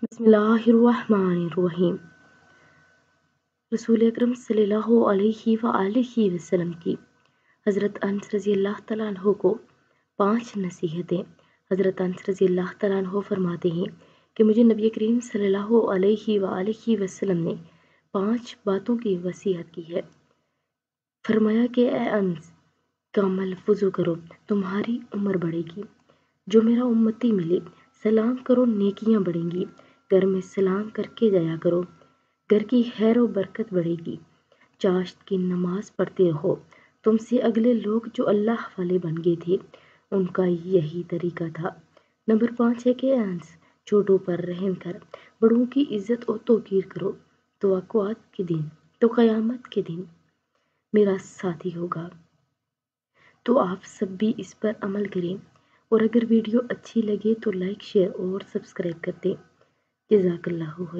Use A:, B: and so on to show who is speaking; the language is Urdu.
A: بسم اللہ الرحمن الرحیم۔ رسول اکرم صلی اللہ علیہ وآلہ وسلم کی حضرت انس رضی اللہ تعالیٰ عنہ کو 5 نصیحتیں۔ حضرت انس رضی اللہ تعالیٰ عنہ فرماتے ہیں کہ مجھے نبی کریم صلی اللہ علیہ وآلہ وسلم نے 5 باتوں کی وصیت کی ہے۔ فرمایا کہ اے انس، کامل وضو کرو، تمہاری عمر بڑھے گی۔ جو میرا امتی ملے، سلام کرو، نیکیاں بڑھیں گی۔ گھر میں سلام کر کے جایا کرو، گھر کی خیر و برکت بڑھے گی۔ چاشت کی نماز پڑھتے رہو۔ تم سے اگلے لوگ جو اللہ والے بن گئے تھے، ان کا یہی طریقہ تھا۔ نمبر 5 ہے کہ انس، چھوٹوں پر رحم کر بڑوں کی عزت و توقیر کرو، تو قیامت کے دن میرا ساتھی ہوگا۔ تو آپ سب بھی اس پر عمل کریں، اور اگر ویڈیو اچھی لگے تو لائک، شیئر اور سبسکرائب کر دیں۔ جزاک اللہ خیر۔